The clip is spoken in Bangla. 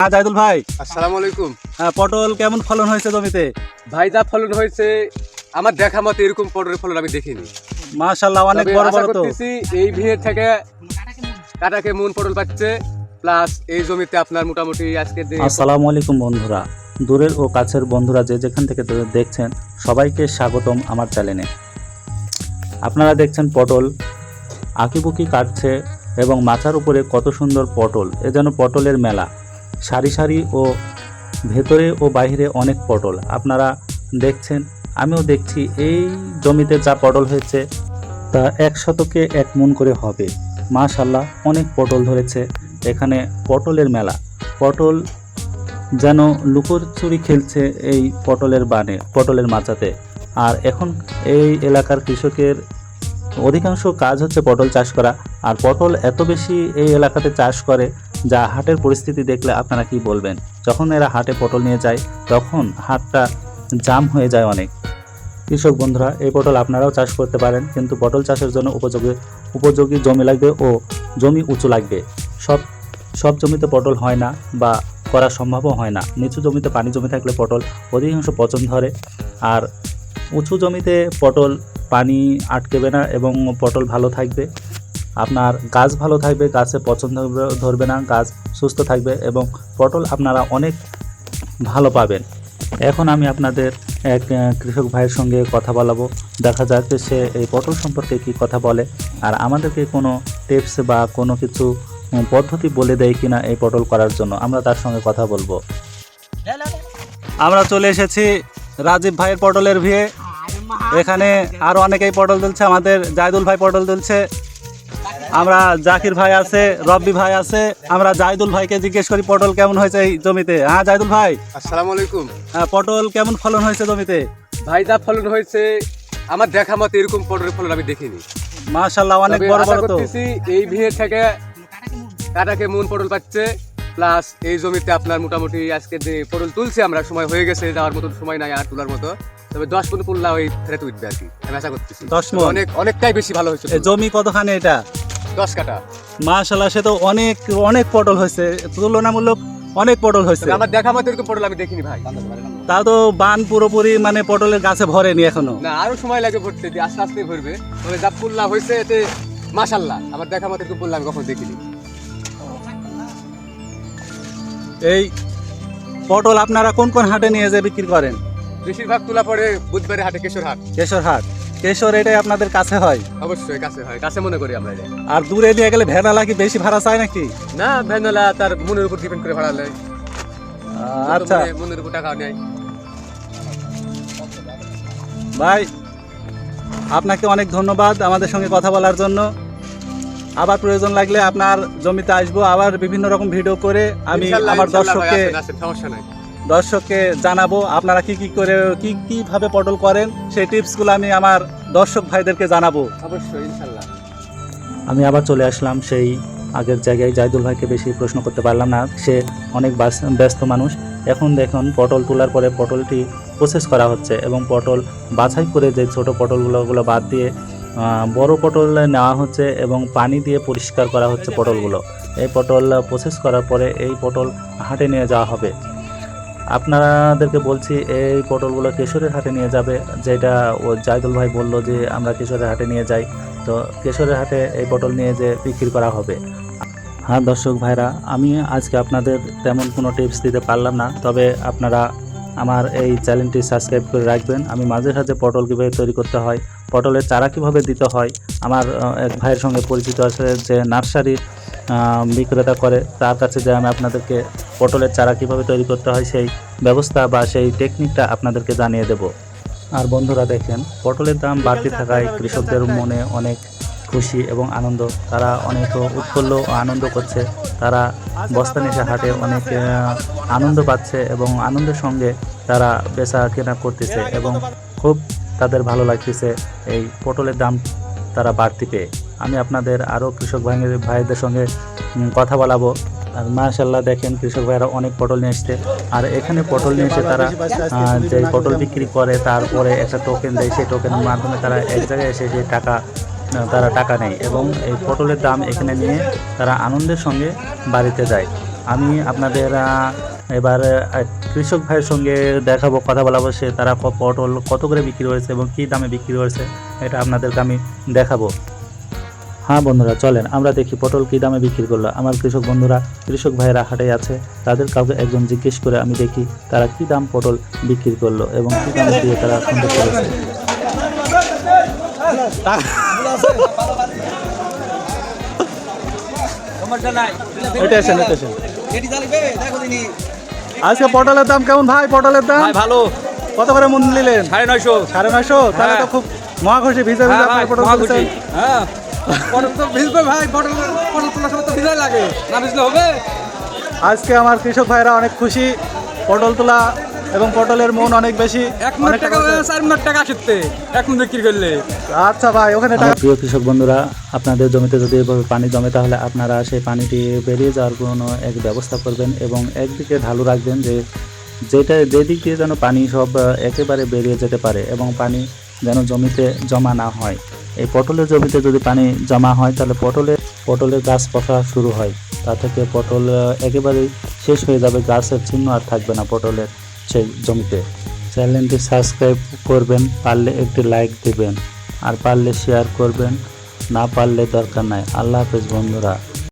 হ্যাঁ জাহিদুল ভাই, আসসালামু আলাইকুম। পটল কেমন ফলন হয়েছে জমিতে? ভাই, যা ফলন হয়েছে আমার দেখা মতে এরকম পটলের ফলন আমি দেখিনি। মাশাআল্লাহ, অনেক তবে বড় আশা বড় তো। করতেছি এই ভিড় থেকে কাটাকে মন পটল পাচ্ছে, প্লাস এই জমিতে আপনার মোটামুটি আজকে আসসালামু আলাইকুম বন্ধুরা, দূরের ও কাছের বন্ধুরা যে যেখান থেকে দেখছেন সবাইকে স্বাগতম আমার চ্যানেলে। আপনারা দেখছেন পটল আঁকিবুকি কাটছে এবং মাচার উপরে কত সুন্দর পটল, এ যেন পটলের মেলা। সারি সারি ও ভেতরে ও বাইরে অনেক পটল আপনারা দেখছেন, আমিও দেখছি। এই জমিতে যা পটল হয়েছে তা 1 শতকে 1 মণ করে হবে। মাশাআল্লাহ, অনেক পটল ধরেছে। এখানে পটলের মেলা, পটল যেন লুকোচুরি খেলছে এই পটলের বানে, পটলের মাচাতে। আর এখন এই এলাকার কৃষকের অধিকাংশ কাজ হচ্ছে পটল চাষ করা। আর পটল এত বেশি এই এলাকাতে চাষ করে যা হাটের পরিস্থিতি দেখলে আপনারা কি বলবেন। যখন এরা হাটে পটল নিয়ে যায় তখন হাটটা জাম হয়ে যায় অনেক। কৃষক বন্ধুরা, এই পটল আপনারাও চাষ করতে পারেন, কিন্তু পটল চাষের জন্য উপযোগী জমি লাগবে ও জমি উঁচু লাগবে। সব জমিতে পটল হয় না বা করা সম্ভবও হয় না। নিচু জমিতে, পানি জমি থাকলে পটল অধিকাংশ পচন ধরে। আর উঁচু জমিতে পটল পানি আটকেবে না এবং পটল ভালো থাকবে, আপনার গাছ ভালো থাকবে, গাছে পচন ধরবে না, গাছ সুস্থ থাকবে এবং পটল আপনারা অনেক ভালো পাবেন। এখন আমি আপনাদের এক কৃষক ভাইয়ের সঙ্গে কথা বলাবো, দেখা যাক সে এই পটল সম্পর্কে কি কথা বলে আর আমাদেরকে কোনো টিপস বা কোনো কিছু পদ্ধতি বলে দেয় কিনা এই পটল করার জন্য। আমরা তার সঙ্গে কথা বলবো। আমরা চলে এসেছি রাজীব ভাইয়ের পটলের ভিড়ে। এখানে আরো অনেকেই পটল তুলছে, আমাদের জাহিদুল ভাই পটল তুলছে, আমরা জাকির ভাই আছে, রব্বি ভাই আছে। আমরা জাহিদুল ভাইকে জিজ্ঞেস করি পটল কেমন হয়েছে এই জমিতে। হ্যাঁ জাহিদুল ভাই, আসসালামু আলাইকুম। পটল কেমন ফলন হয়েছে জমিতে? ভাই, যা ফলন হয়েছে আমার দেখা মতে এরকম পটলের ফলন আমি দেখিনি। মাশাআল্লাহ, অনেক বড় বড় তো। এই ভিড় থেকে কাটাকে মন পটল পাচ্ছে, প্লাস এই জমিতে আপনার মোটামুটি আজকে যে পটল তুলছি আমরা, সময় হয়ে গেছে, যাওয়ার মতো সময় নাই আর তোলার মতো। তবে 10 মণ তুললা ওই ফেরত উঠবে আর কি, আমি আশা করতেছি 10 মণ অনেকটাই বেশি ভালো হয়েছে। জমি কতখানি এটা? 10 কাঠা। মাশাআল্লাহ, সে তো অনেক অনেক পটল হয়েছে, তুলনামূলক অনেক পটল হয়েছে। আমার দেখা মতো এরকম পটল আমি দেখিনি ভাই। তাও তো বান পুরোপুরি মানে পটলের গাছে ভরেনি এখনো। না, আরো সময় লাগে ভরতে, আস্তে আস্তে ভরবে। তবে যা পুল্লা হয়েছে এতে মাশাআল্লাহ, আমার দেখা মতো এরকম পুল্লা আমি কখনো দেখিনি। এই পটল আপনারা কোন কোন হাটে নিয়ে যেয়ে বিক্রি করেন? বেশিরভাগ তোলা পড়ে বুধবারে হাটে, কেশর হাট। কেশর হাট, কেশর এটাই আপনাদের কাছে হয়? অবশ্যই কাছে হয়, কাছে মনে করি আমরা এটা। আর দূরে নিয়ে গেলে ভেড়ালা কি বেশি ভাড়া চায় নাকি? না, ভ্যানওয়ালা তার মনের উপর ডিপেন্ড করে ভাড়া নেয়। আচ্ছা মনের উপর টাকা নেয়। ভাই, আপনাকে অনেক ধন্যবাদ আমাদের সঙ্গে কথা বলার জন্য। আবার প্রয়োজন লাগলে আপনার জমিতে আসবো, আবার বিভিন্ন রকম ভিডিও করে আমি আমার দর্শককে জানাবো আপনারা কি কি করে কিভাবে পটল করেন, সেই টিপসগুলো আমি আমার দর্শক ভাইদেরকে জানাবো অবশ্যই ইনশাআল্লাহ। আমি আবার চলে আসলাম সেই আগের জায়গায়। জাহিদুল ভাইকে বেশি প্রশ্ন করতে পারলাম না, সে অনেক ব্যস্ত মানুষ। এখন দেখুন পটল তোলার পরে পটলটি প্রসেস করা হচ্ছে এবং পটল বাছাই করে যে ছোট পটলগুলো বাদ দিয়ে বড় পটল নেওয়া হচ্ছে এবং পানি দিয়ে পরিষ্কার করা হচ্ছে পটলগুলো। এই পটল প্রসেস করার পরে এই পটল হাটে নিয়ে যাওয়া হবে। আপনাদেরকে বলছি এই পটলগুলো কেশরের হাটে নিয়ে যাবে, যেটা ও জাহিদুল ভাই বলল যে আমরা কেশরের হাটে নিয়ে যাই, তো কেশরের হাটে এই পটল নিয়ে যে বিক্রি করা হবে। হ্যাঁ দর্শক ভাইরা, আমি আজকে আপনাদের তেমন কোনো টিপস দিতে পারলাম না, তবে আপনারা আমার এই চ্যানেলটি সাবস্ক্রাইব করে রাখবেন। আমি মাঝে সাঝে পটল কীভাবে তৈরি করতে হয়, পটলের চারা কীভাবে দিতে হয়, আমার এক ভাইয়ের সঙ্গে পরিচিত আছে যে নার্সারি বিক্রেতা করে, তার কাছে যে আমি আপনাদেরকে পটলের চারা কীভাবে তৈরি করতে হয় সেই ব্যবস্থা বা সেই টেকনিকটা আপনাদেরকে জানিয়ে দেব। আর বন্ধুরা দেখেন, পটলের দাম বাড়তি থাকায় কৃষকদের মনে অনেক খুশি এবং আনন্দ, তারা অনেক উৎফুল্ল ও আনন্দ করছে। তারা বস্তা নিশা হাটে অনেক আনন্দ পাচ্ছে এবং আনন্দের সঙ্গে তারা বেচা কেনা করতেছে এবং খুব তাদের ভালো লাগতেছে এই পটলের দাম তারা বাড়তি পেয়ে। আমি আপনাদের আরও কৃষক ভাইদের সঙ্গে কথা বলাবো। আর মাশাআল্লাহ দেখেন, কৃষক ভাইরা অনেক পটল নিয়ে এসছে। আর এখানে পটল নিয়ে এসে তারা যে পটল বিক্রি করে তারপরে একটা টোকেন দেয়, সেই টোকেনের মাধ্যমে তারা এক জায়গায় এসে যে তারা টাকা নেয় এবং এই পটলের দাম এখানে নিয়ে তারা আনন্দের সঙ্গে বাড়িতে যায়। আমি আপনাদের এবার কৃষক ভাইয়ের সঙ্গে দেখাবো, কথা বলাবো, সে তারা পটল কত করে বিক্রি হয়েছে এবং কী দামে বিক্রি হয়েছে এটা আপনাদেরকে আমি দেখাবো। হ্যাঁ বন্ধুরা, চলেন আমরা দেখি পটল কী দামে বিক্রি করলো। আমার কৃষক ভাইয়েরা হাটে আছে, তাদের কাউকে একজন জিজ্ঞেস করে আমি দেখি তারা কী দাম পটল বিক্রি করলো এবং কী দাম দিয়ে তারা সুন্দর করেছে। আজকে পটলের দাম কেমন ভাই? পটলের দাম ভালো। কত করে মন নিলেন? 950। 950। তাহলে তো খুব মহাখুশি, ভিজে ভিজে আপনি পটল তুলছেন। হ্যাঁ, পটল তো ভিজবে ভাই, পটল তোলার সময় তো ভিজাই লাগে, না ভিজলে হবে? আজকে আমার কৃষক ভাইরা অনেক খুশি, পটল তোলা এবং পটলের মন অনেক বেশি। 1 মিনিট টাকা 4 মিনিট টাকা আসতে 1 মিনিট বিক্রি করলে। আচ্ছা ভাই, ওখানে আমার প্রিয় কৃষক বন্ধুরা, আপনাদের জমিতে যদি এভাবে পানি জমে তাহলে আপনারা সেই পানিটি বেরিয়ে যাওয়ার কোনো এক ব্যবস্থা করবেন এবং একদিকে ঢালু রাখবেন যেদিক দিয়ে যেন পানি সব একেবারে বেরিয়ে যেতে পারে এবং পানি যেন জমিতে জমা না হয়। এই পটলের জমিতে যদি পানি জমা হয় তাহলে পটলের গাছ পচা শুরু হয়, তা থেকে পটল একেবারেই শেষ হয়ে যাবে, গাছের চিহ্ন আর থাকবে না পটলের সেই জমিতে। চ্যানেলটি সাবস্ক্রাইব করবেন, পারলে একটি লাইক দিবেন, আর পারলে শেয়ার করবেন, না পারলে দরকার নাই। আল্লাহ হাফেজ বন্ধুরা।